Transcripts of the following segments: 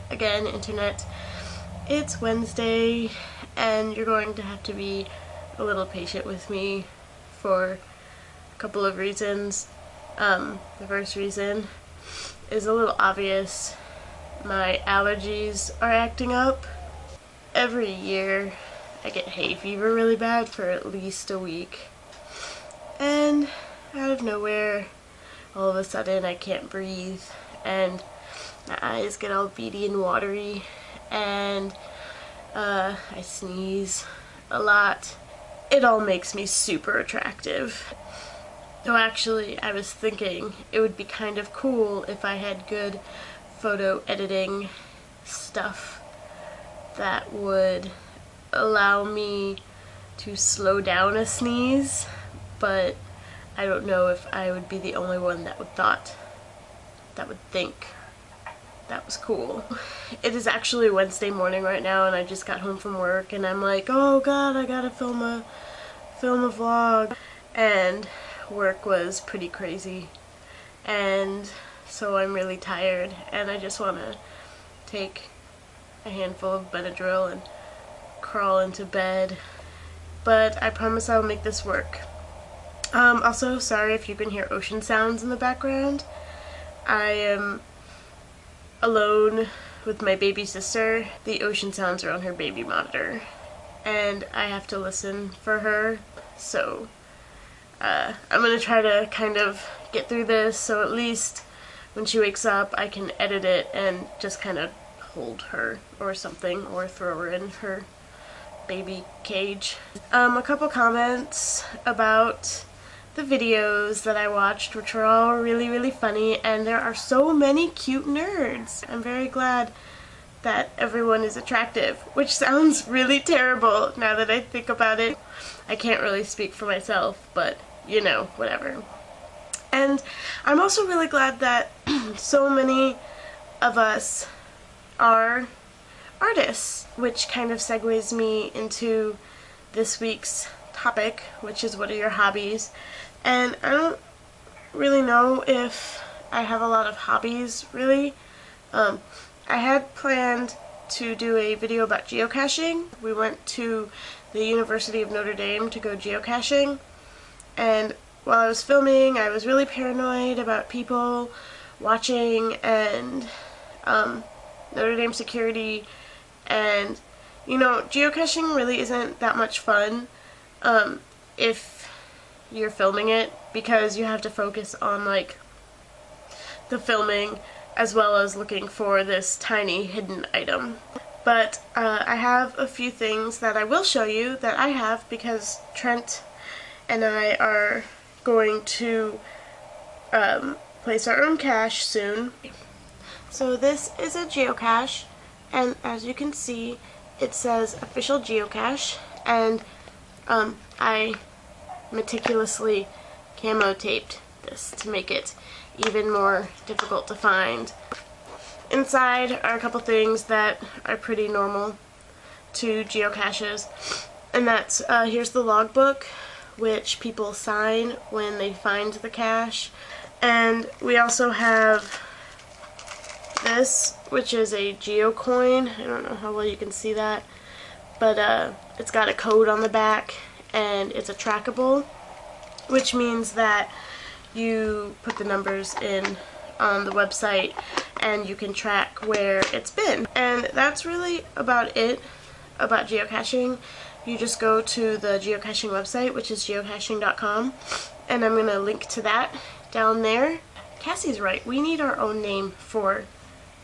again, internet. It's Wednesday, and you're going to have to be a little patient with me for a couple of reasons. The first reason is a little obvious. My allergies are acting up. Every year I get hay fever really bad for at least a week, and out of nowhere, all of a sudden I can't breathe, and my eyes get all beady and watery, and I sneeze a lot. It all makes me super attractive. So actually, I was thinking it would be kind of cool if I had good photo editing stuff that would allow me to slow down a sneeze, but I don't know if I would be the only one that would think that was cool. It is actually Wednesday morning right now, and I just got home from work, and I'm like, oh god, I gotta film a vlog. And work was pretty crazy, and so I'm really tired, and I just want to take a handful of Benadryl and crawl into bed. But I promise I'll make this work. Also, sorry if you can hear ocean sounds in the background. I am alone with my baby sister. The ocean sounds are on her baby monitor, and I have to listen for her, so I'm gonna try to kind of get through this, so at least when she wakes up I can edit it and just kind of hold her or something, or throw her in her baby cage. A couple comments about the videos that I watched, which were all really funny, and there are so many cute nerds. I'm very glad that everyone is attractive, which sounds really terrible now that I think about it. I can't really speak for myself, but you know, whatever. And I'm also really glad that so many of us are artists, which kind of segues me into this week's topic, which is what are your hobbies? And I don't really know if I have a lot of hobbies, really. I had planned to do a video about geocaching. We went to the University of Notre Dame to go geocaching, and while I was filming, I was really paranoid about people watching and Notre Dame security, and you know, geocaching really isn't that much fun if you're filming it, because you have to focus on like the filming as well as looking for this tiny hidden item. But I have a few things that I will show you that I have, because Trent and I are going to place our own cache soon. So this is a geocache, and as you can see, it says official geocache, and I meticulously camo taped this to make it even more difficult to find. Inside are a couple things that are pretty normal to geocaches, and that's here's the logbook, which people sign when they find the cache, and we also have this, which is a geocoin. I don't know how well you can see that, but it's got a code on the back, and it's a trackable, which means that you put the numbers in on the website and you can track where it's been. And that's really about it about geocaching. You just go to the geocaching website, which is geocaching.com, and I'm going to link to that down there. Cassie's right, we need our own name for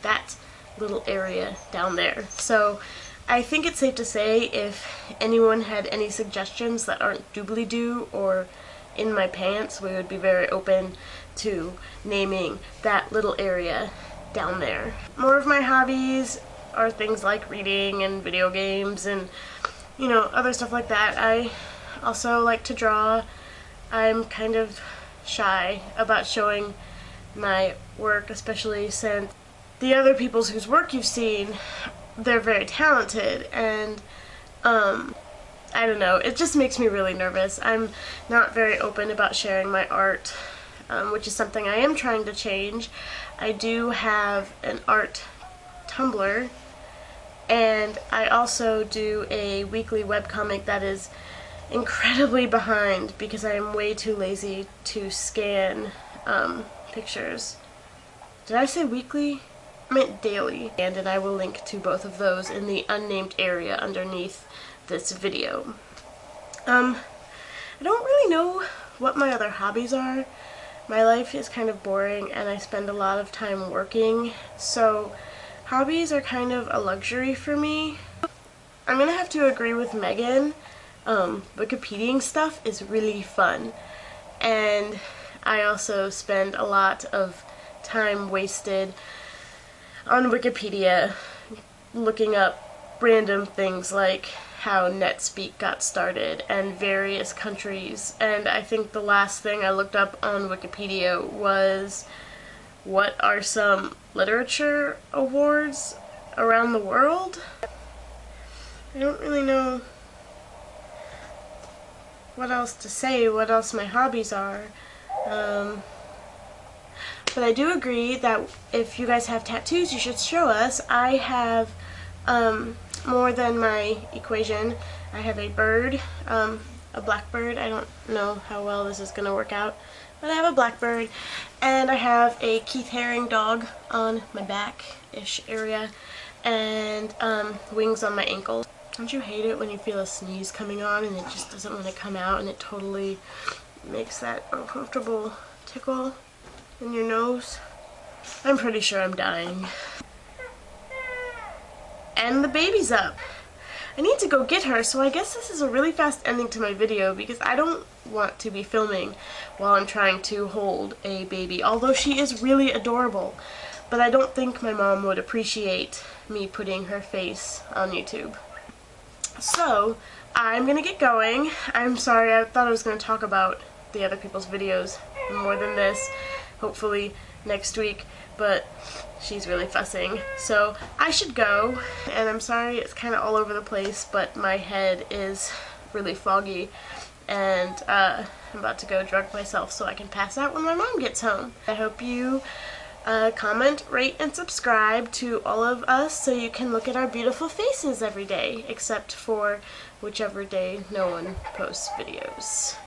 that little area down there. So I think it's safe to say, if anyone had any suggestions that aren't doobly-doo or in my pants, we would be very open to naming that little area down there. More of my hobbies are things like reading and video games and, you know, other stuff like that. I also like to draw. I'm kind of shy about showing my work, especially since the other people whose work you've seen, they're very talented, and I don't know, it just makes me really nervous. I'm not very open about sharing my art, which is something I am trying to change. I do have an art Tumblr, and I also do a weekly webcomic that is incredibly behind because I am way too lazy to scan pictures. Did I say weekly? I meant daily. And I will link to both of those in the unnamed area underneath this video. I don't really know what my other hobbies are. My life is kind of boring and I spend a lot of time working, so hobbies are kind of a luxury for me. I'm gonna have to agree with Megan. Wikipediaing stuff is really fun, and I also spend a lot of time wasted on Wikipedia looking up random things like how NetSpeak got started and various countries, and I think the last thing I looked up on Wikipedia was what are some literature awards around the world? I don't really know what else to say, what else my hobbies are. But I do agree that if you guys have tattoos, you should show us. I have more than my equation. I have a bird, a blackbird. I don't know how well this is going to work out, but I have a blackbird, and I have a Keith Haring dog on my back-ish area, and wings on my ankle. Don't you hate it when you feel a sneeze coming on and it just doesn't want to come out, and it totally makes that uncomfortable tickle in your nose? I'm pretty sure I'm dying. And the baby's up. I need to go get her, so I guess this is a really fast ending to my video because I don't want to be filming while I'm trying to hold a baby, although she is really adorable. But I don't think my mom would appreciate me putting her face on YouTube. So, I'm gonna get going. I'm sorry, I thought I was gonna talk about the other people's videos more than this, hopefully next week, but she's really fussing. So, I should go, and I'm sorry it's kind of all over the place, but my head is really foggy, and I'm about to go drug myself so I can pass out when my mom gets home. I hope you comment, rate, and subscribe to all of us so you can look at our beautiful faces every day, except for whichever day no one posts videos.